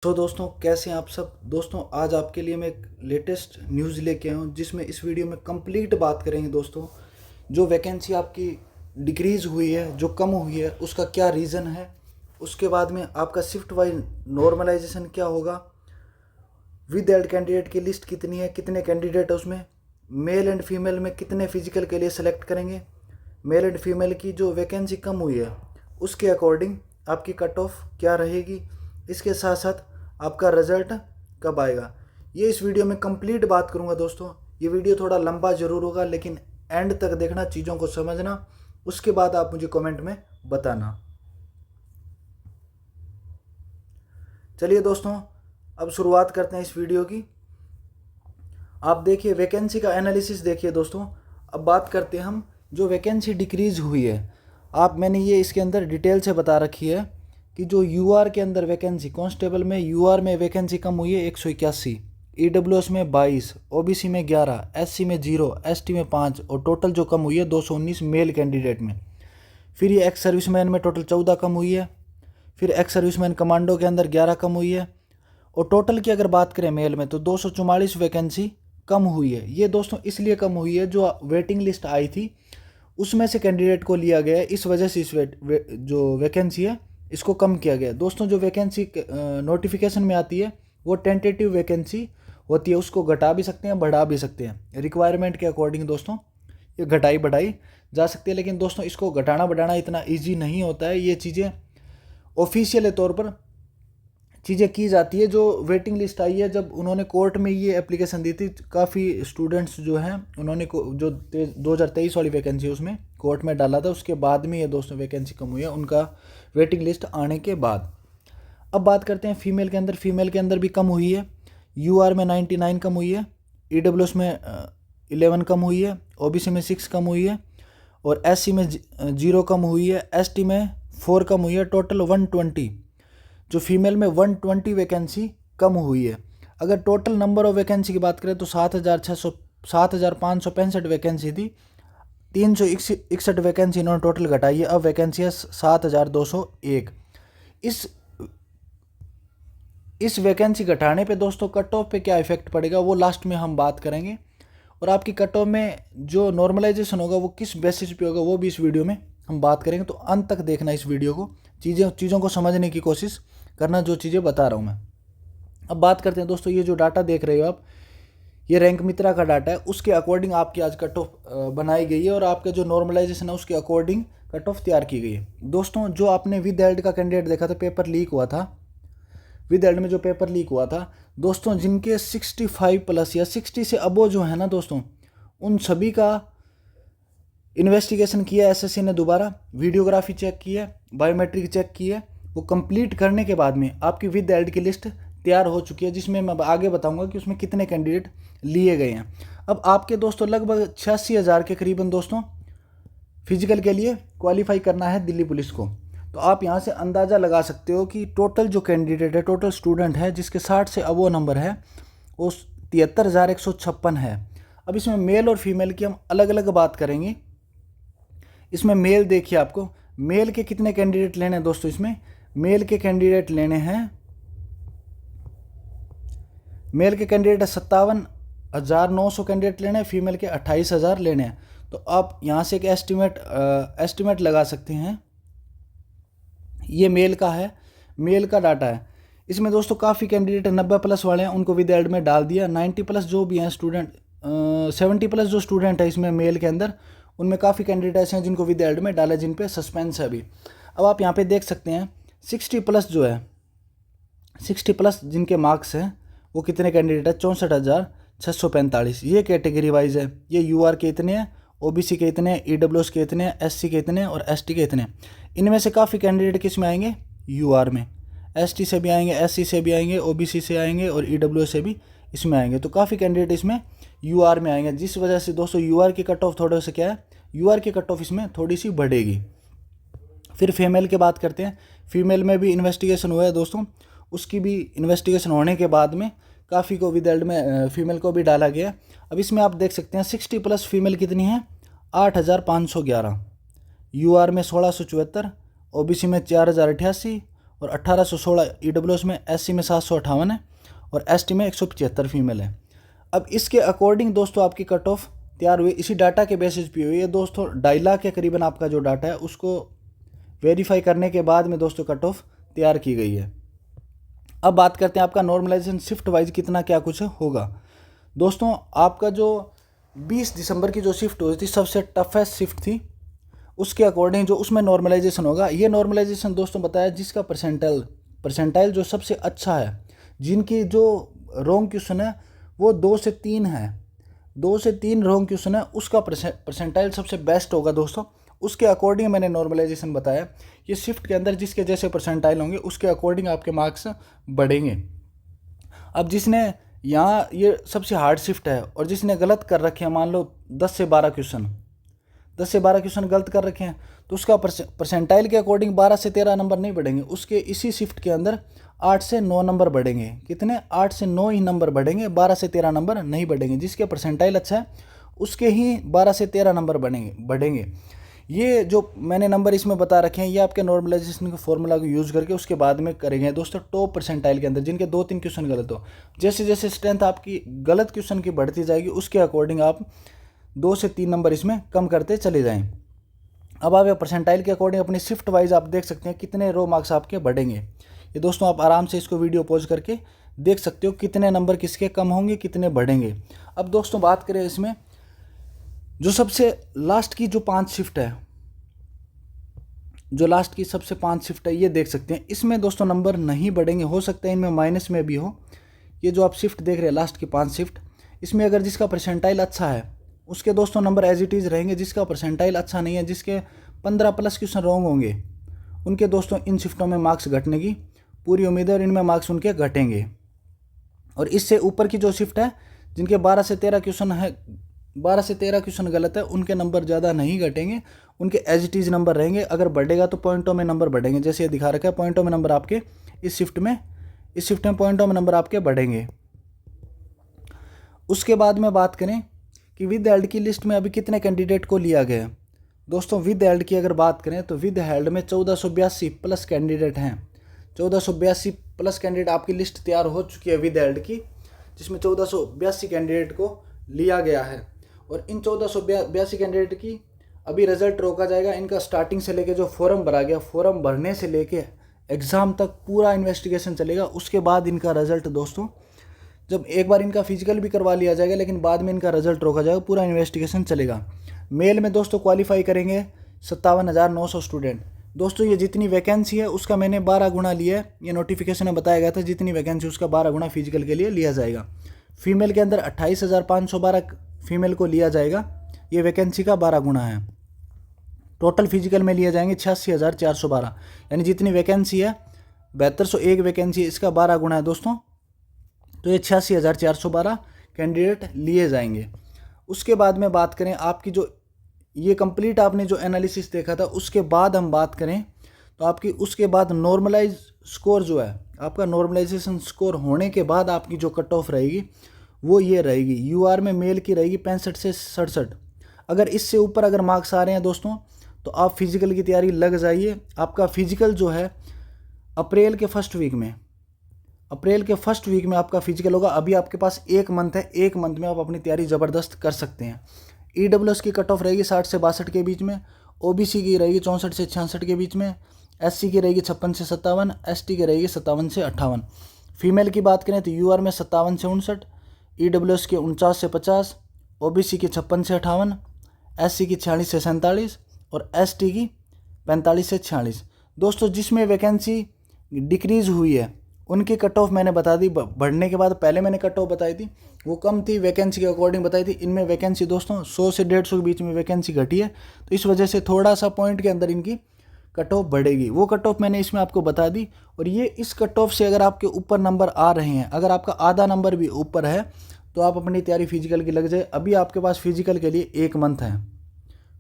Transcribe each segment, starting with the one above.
तो दोस्तों कैसे हैं आप सब। दोस्तों आज आपके लिए मैं एक लेटेस्ट न्यूज़ लेके आया हूँ जिसमें इस वीडियो में कंप्लीट बात करेंगे दोस्तों। जो वैकेंसी आपकी डिक्रीज़ हुई है, जो कम हुई है, उसका क्या रीज़न है। उसके बाद में आपका शिफ्ट वाइज नॉर्मलाइजेशन क्या होगा, विद एड कैंडिडेट की लिस्ट कितनी है, कितने कैंडिडेट है उसमें, मेल एंड फीमेल में कितने फिजिकल के लिए सेलेक्ट करेंगे, मेल एंड फीमेल की जो वैकेंसी कम हुई है उसके अकॉर्डिंग आपकी कट ऑफ क्या रहेगी, इसके साथ साथ आपका रिजल्ट कब आएगा, ये इस वीडियो में कंप्लीट बात करूंगा दोस्तों। ये वीडियो थोड़ा लंबा ज़रूर होगा लेकिन एंड तक देखना, चीज़ों को समझना, उसके बाद आप मुझे कमेंट में बताना। चलिए दोस्तों अब शुरुआत करते हैं इस वीडियो की। आप देखिए वैकेंसी का एनालिसिस देखिए दोस्तों। अब बात करते हैं हम जो वैकेंसी डिक्रीज़ हुई है। मैंने ये इसके अंदर डिटेल से बता रखी है कि जो यूआर के अंदर वैकेंसी, कांस्टेबल में यूआर में वैकेंसी कम हुई है 181, ईडब्ल्यूएस में 22, ओबीसी में 11, एससी में 0, एसटी में 5 और टोटल जो कम हुई है 219 मेल कैंडिडेट में। फिर ये एक्स सर्विसमैन में टोटल 14 कम हुई है। फिर एक्स सर्विसमैन कमांडो के अंदर 11 कम हुई है। और टोटल की अगर बात करें मेल में तो 244 वैकेंसी कम हुई है। ये दोस्तों इसलिए कम हुई है, जो वेटिंग लिस्ट आई थी उसमें से कैंडिडेट को लिया गया है, इस वजह से जो वैकेंसी है इसको कम किया गया। दोस्तों जो वैकेंसी नोटिफिकेशन में आती है वो टेंटेटिव वैकेंसी होती है, उसको घटा भी सकते हैं बढ़ा भी सकते हैं, रिक्वायरमेंट के अकॉर्डिंग दोस्तों ये घटाई बढ़ाई जा सकती है। लेकिन दोस्तों इसको घटाना बढ़ाना इतना ईजी नहीं होता है, ये चीज़ें ऑफिशियल तौर पर चीज़ें की जाती है। जो वेटिंग लिस्ट आई है, जब उन्होंने कोर्ट में ये एप्लीकेशन दी थी, काफ़ी स्टूडेंट्स जो हैं उन्होंने जो 2023 वाली वैकेंसी है उसमें कोर्ट में डाला था, उसके बाद में ये दोस्तों वैकेंसी कम हुई है उनका वेटिंग लिस्ट आने के बाद। अब बात करते हैं फीमेल के अंदर। फीमेल के अंदर भी कम हुई है। यूआर में 99 कम हुई है, ईडब्ल्यूएस में 11 कम हुई है, ओबीसी में 6 कम हुई है और एससी में 0 कम हुई है, एसटी में 4 कम हुई है। टोटल 120, जो फीमेल में 120 वैकेंसी कम हुई है। अगर टोटल नंबर ऑफ वैकेंसी की बात करें तो 7,565 वैकेंसी थी, 361 वैकेंसी इन्होंने टोटल घटाई है। अब वैकेंसी है 7,201। इस वैकेंसी घटाने पे दोस्तों कट ऑफ पे क्या इफेक्ट पड़ेगा वो लास्ट में हम बात करेंगे। और आपकी कट ऑफ में जो नॉर्मलाइजेशन होगा वो किस बेसिस पे होगा वो भी इस वीडियो में हम बात करेंगे। तो अंत तक देखना इस वीडियो को, चीज़ों को समझने की कोशिश करना, जो चीज़ें बता रहा हूँ मैं। अब बात करते हैं दोस्तों, ये जो डाटा देख रहे हो आप, ये रैंक मित्रा का डाटा है, उसके अकॉर्डिंग आपकी आज कट ऑफ बनाई गई है और आपका जो नॉर्मलाइजेशन है उसके अकॉर्डिंग कट ऑफ तैयार की गई है। दोस्तों जो आपने विद एड का कैंडिडेट देखा था, पेपर लीक हुआ था, विद एड में जो पेपर लीक हुआ था दोस्तों, जिनके 65 प्लस या 60 से अबो जो है ना दोस्तों, उन सभी का इन्वेस्टिगेशन किया एसएससी ने, दोबारा वीडियोग्राफी चेक की है, बायोमेट्रिक चेक की है। वो कंप्लीट करने के बाद में आपकी विद एड की लिस्ट तैयार हो चुकी है, जिसमें मैं आगे बताऊंगा कि उसमें कितने कैंडिडेट लिए गए हैं। अब आपके दोस्तों लगभग 86,000 के करीबन दोस्तों फिजिकल के लिए क्वालिफाई करना है दिल्ली पुलिस को। तो आप यहाँ से अंदाज़ा लगा सकते हो कि टोटल जो कैंडिडेट है, टोटल स्टूडेंट है जिसके 60 से अबो नंबर है, वो 73,156 है। अब इसमें मेल और फीमेल की हम अलग अलग बात करेंगे। इसमें मेल देखिए, आपको मेल के कितने कैंडिडेट लेने हैं दोस्तों। इसमें मेल के कैंडिडेट लेने हैं, मेल के कैंडिडेट 57,900 कैंडिडेट लेने हैं, फीमेल के 28,000 लेने हैं। तो आप यहाँ से एक एस्टिमेट लगा सकते हैं। ये मेल का है, मेल का डाटा है। इसमें दोस्तों काफ़ी कैंडिडेट 90 प्लस वाले हैं, उनको विद एड में डाल दिया। 90 प्लस जो भी हैं स्टूडेंट, 70 प्लस जो स्टूडेंट है इसमें मेल के अंदर, उनमें काफ़ी कैंडिडेट ऐसे हैं जिनको विद एड में डाला, जिन पे सस्पेंस है अभी। अब आप यहाँ पे देख सकते हैं 60 प्लस जो है, 60 प्लस जिनके मार्क्स हैं वो कितने कैंडिडेट है, 64,645। ये कैटेगरी वाइज है। ये यूआर के इतने हैं, ओबीसी के इतने हैं, ईडब्ल्यूएस के इतने हैं, एससी के इतने हैं और एसटी के इतने हैं। इनमें से काफ़ी कैंडिडेट किस में आएंगे, यूआर में। एसटी से भी आएंगे, एससी से भी आएंगे, ओबीसी से आएंगे और ईडब्ल्यूएस से भी इसमें आएंगे। तो काफ़ी कैंडिडेट इसमें यूआर में आएंगे, जिस वजह से दोस्तों यूआर की कट ऑफ थोड़े से क्या है, यूआर की कट ऑफ इसमें थोड़ी सी बढ़ेगी। फिर फीमेल की बात करते हैं। फीमेल में भी इन्वेस्टिगेशन हुआ है दोस्तों, उसकी भी इन्वेस्टिगेशन होने के बाद में काफ़ी को विद एड में फीमेल को भी डाला गया। अब इसमें आप देख सकते हैं 60 प्लस फीमेल कितनी है, 8,511, यूआर में 1,674, ओबीसी में 4,088 और 1816 EWS में, SC में 758 है और ST में 175 फीमेल है। अब इसके अकॉर्डिंग दोस्तों आपकी कट ऑफ तैयार हुई, इसी डाटा के बेसिस पे हुई है दोस्तों। 2.5 लाख के करीबन आपका जो डाटा है उसको वेरीफाई करने के बाद में दोस्तों कट ऑफ तैयार की गई है। अब बात करते हैं आपका नॉर्मलाइजेशन शिफ्ट वाइज कितना क्या कुछ होगा। दोस्तों आपका जो 20 दिसंबर की जो शिफ्ट हुई थी सबसे टफेस्ट शिफ्ट थी, उसके अकॉर्डिंग जो उसमें नॉर्मलाइजेशन होगा, ये नॉर्मलाइजेशन दोस्तों बताया जिसका परसेंटाइल जो सबसे अच्छा है, जिनकी जो रॉन्ग क्वेश्चन है वो 2 से 3 है, 2 से 3 रॉन्ग क्वेश्चन है, उसका परसेंटाइल सबसे बेस्ट होगा दोस्तों। उसके अकॉर्डिंग मैंने नॉर्मलाइजेशन बताया। ये शिफ्ट के अंदर जिसके जैसे परसेंटाइल होंगे उसके अकॉर्डिंग आपके मार्क्स बढ़ेंगे। अब जिसने यहाँ ये सबसे हार्ड शिफ्ट है और जिसने गलत कर रखे हैं, मान लो 10 से 12 क्वेश्चन गलत कर रखे हैं, तो उसका परसेंटाइल के अकॉर्डिंग 12 से 13 नंबर नहीं बढ़ेंगे, उसके इसी शिफ्ट के अंदर 8 से 9 नंबर बढ़ेंगे। कितने? 8 से 9 ही नंबर बढ़ेंगे, 12 से 13 नंबर नहीं बढ़ेंगे। जिसके परसेंटाइल अच्छा है उसके ही 12 से 13 नंबर बढ़ेंगे। ये जो मैंने नंबर इसमें बता रखे हैं ये आपके नॉर्मलाइजेशन के फॉर्मूला को यूज़ करके उसके बाद में करेंगे दोस्तों। टॉप परसेंटाइल के अंदर जिनके 2-3 क्वेश्चन गलत हो, जैसे जैसे स्ट्रेंथ आपकी गलत क्वेश्चन की बढ़ती जाएगी उसके अकॉर्डिंग आप 2 से 3 नंबर इसमें कम करते चले जाएं। अब आप परसेंटाइल के अकॉर्डिंग अपनी शिफ्ट वाइज आप देख सकते हैं कितने रो मार्क्स आपके बढ़ेंगे। ये दोस्तों आप आराम से इसको वीडियो पॉज करके देख सकते हो कितने नंबर किसके कम होंगे कितने बढ़ेंगे। अब दोस्तों बात करें इसमें जो सबसे लास्ट की जो 5 शिफ्ट है, जो लास्ट की सबसे 5 शिफ्ट है, ये देख सकते हैं इसमें दोस्तों नंबर नहीं बढ़ेंगे, हो सकता है इनमें माइनस में भी हो। ये जो आप शिफ्ट देख रहे हैं लास्ट की 5 शिफ्ट, इसमें अगर जिसका परसेंटाइल अच्छा है उसके दोस्तों नंबर एज इट इज़ रहेंगे। जिसका परसेंटाइल अच्छा नहीं है, जिसके 15 प्लस क्वेश्चन रॉन्ग होंगे, उनके दोस्तों इन शिफ्टों में मार्क्स घटने की पूरी उम्मीद है और इनमें मार्क्स उनके घटेंगे। और इससे ऊपर की जो शिफ्ट है जिनके 12 से 13 क्वेश्चन है, 12 से 13 क्वेश्चन गलत है, उनके नंबर ज़्यादा नहीं घटेंगे, उनके एज इट इज़ नंबर रहेंगे। अगर बढ़ेगा तो पॉइंटों में नंबर बढ़ेंगे, जैसे ये दिखा रखा है पॉइंटों में नंबर आपके इस शिफ्ट में पॉइंटों में नंबर आपके बढ़ेंगे। उसके बाद में बात करें कि विद हेल्ड की लिस्ट में अभी कितने कैंडिडेट को लिया गया है। दोस्तों विद हेल्ड की अगर बात करें तो विद हेल्ड में 1482 प्लस कैंडिडेट हैं। 1482 प्लस कैंडिडेट आपकी लिस्ट तैयार हो चुकी है विद हेल्ड की, जिसमें 1482 कैंडिडेट को लिया गया है। और इन 1482 कैंडिडेट की अभी रिजल्ट रोका जाएगा। इनका स्टार्टिंग से लेके जो फॉर्म भरा गया, फॉर्म भरने से लेके एग्ज़ाम तक पूरा इन्वेस्टिगेशन चलेगा। उसके बाद इनका रिजल्ट दोस्तों, जब एक बार इनका फिजिकल भी करवा लिया जाएगा लेकिन बाद में इनका रिजल्ट रोका जाएगा, पूरा इन्वेस्टिगेशन चलेगा। मेल में दोस्तों क्वालिफाई करेंगे 57,900 स्टूडेंट। दोस्तों ये जितनी वैकेंसी है उसका मैंने 12 गुना लिया है, ये नोटिफिकेशन में बताया गया था, जितनी वैकेंसी उसका 12 गुना फिजिकल के लिए लिया जाएगा। फीमेल के अंदर 28,512 फीमेल को लिया जाएगा, ये वैकेंसी का 12 गुना है। टोटल फिजिकल में लिए जाएंगे 86,412, यानी जितनी वैकेंसी है 7201 वैकेंसी, इसका 12 गुना है दोस्तों, तो ये 86,412 कैंडिडेट लिए जाएंगे। उसके बाद में बात करें आपकी जो ये कंप्लीट आपने जो एनालिसिस देखा था, उसके बाद हम बात करें तो आपकी उसके बाद नॉर्मलाइज स्कोर जो है आपका, नॉर्मलाइजेशन स्कोर होने के बाद आपकी जो कट ऑफ रहेगी वो ये रहेगी। यूआर में मेल की रहेगी 65 से 67। अगर इससे ऊपर अगर मार्क्स आ रहे हैं दोस्तों तो आप फिजिकल की तैयारी लग जाइए। आपका फिजिकल जो है अप्रैल के फर्स्ट वीक में आपका फिजिकल होगा। अभी आपके पास 1 मंथ है, 1 मंथ में आप अपनी तैयारी ज़बरदस्त कर सकते हैं। EWS की कट ऑफ रहेगी 60 से 62 के बीच में, OBC की रहेगी 64 से 66 के बीच में, SC की रहेगी 56 से 57, ST की रहेगी 57 से 58। फीमेल की बात करें तो UR में 57 से 59, EWS के 49 से 50, OBC की 56 से 58, SC की 46 से 47 और ST की 45 से 46। दोस्तों जिसमें वैकेंसी डिक्रीज़ हुई है उनकी कट ऑफ मैंने बता दी बढ़ने के बाद। पहले मैंने कट ऑफ बताई थी वो कम थी, वैकेंसी के अकॉर्डिंग बताई थी। इनमें वैकेंसी दोस्तों 100 से 150 के बीच में वैकेंसी घटी है, तो इस वजह से थोड़ा सा पॉइंट के अंदर इनकी कट ऑफ बढ़ेगी। वो कट ऑफ मैंने इसमें आपको बता दी। और ये इस कट ऑफ से अगर आपके ऊपर नंबर आ रहे हैं, अगर आपका आधा नंबर भी ऊपर है तो आप अपनी तैयारी फिजिकल की लग जाए। अभी आपके पास फिजिकल के लिए 1 मंथ है,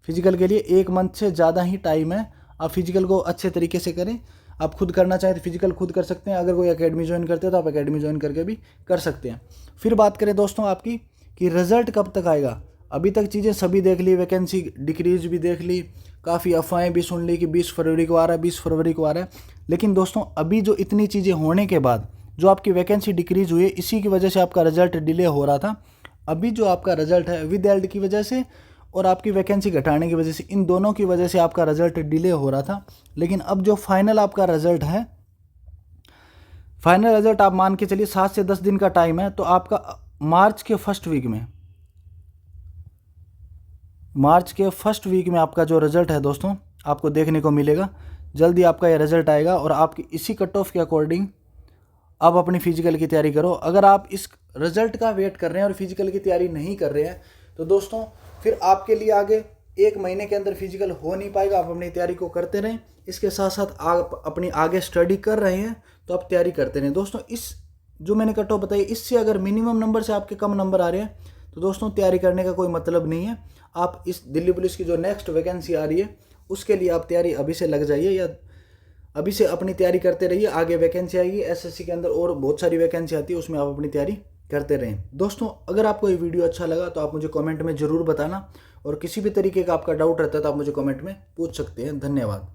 फिजिकल के लिए 1 मंथ से ज़्यादा ही टाइम है। आप फिजिकल को अच्छे तरीके से करें। आप खुद करना चाहें तो फिजिकल खुद कर सकते हैं, अगर कोई एकेडमी ज्वाइन करते हैं तो आप एकेडमी ज्वाइन करके भी कर सकते हैं। फिर बात करें दोस्तों आपकी कि रिज़ल्ट कब तक आएगा। अभी तक चीज़ें सभी देख ली, वैकेंसी डिक्रीज भी देख ली, काफ़ी अफवाहें भी सुन ली कि 20 फरवरी को आ रहा है, 20 फरवरी को आ रहा है। लेकिन दोस्तों अभी जो इतनी चीज़ें होने के बाद जो आपकी वैकेंसी डिक्रीज हुई है, इसी की वजह से आपका रिजल्ट डिले हो रहा था। अभी जो आपका रिजल्ट है विद एल्ड की वजह से और आपकी वैकेंसी घटाने की वजह से, इन दोनों की वजह से आपका रिजल्ट डिले हो रहा था। लेकिन अब जो फाइनल आपका रिजल्ट है, फाइनल रिजल्ट आप मान के चलिए 7 से 10 दिन का टाइम है, तो आपका मार्च के फर्स्ट वीक में आपका जो रिजल्ट है दोस्तों आपको देखने को मिलेगा। जल्दी आपका ये रिजल्ट आएगा और आपकी इसी कट ऑफ के अकॉर्डिंग आप अपनी फिजिकल की तैयारी करो। अगर आप इस रिजल्ट का वेट कर रहे हैं और फिजिकल की तैयारी नहीं कर रहे हैं तो दोस्तों फिर आपके लिए आगे 1 महीने के अंदर फिजिकल हो नहीं पाएगा। आप अपनी तैयारी को करते रहें, इसके साथ साथ आप अपनी आगे स्टडी कर रहे हैं तो आप तैयारी करते रहें। दोस्तों इस जो मैंने कट ऑफ बताई, इससे अगर मिनिमम नंबर से आपके कम नंबर आ रहे हैं तो दोस्तों तैयारी करने का कोई मतलब नहीं है। आप इस दिल्ली पुलिस की जो नेक्स्ट वैकेंसी आ रही है उसके लिए आप तैयारी अभी से लग जाइए, या अभी से अपनी तैयारी करते रहिए। आगे वैकेंसी आएगी एसएससी के अंदर और बहुत सारी वैकेंसी आती है, उसमें आप अपनी तैयारी करते रहें। दोस्तों अगर आपको ये वीडियो अच्छा लगा तो आप मुझे कमेंट में ज़रूर बताना, और किसी भी तरीके का आपका डाउट रहता है तो आप मुझे कमेंट में पूछ सकते हैं। धन्यवाद।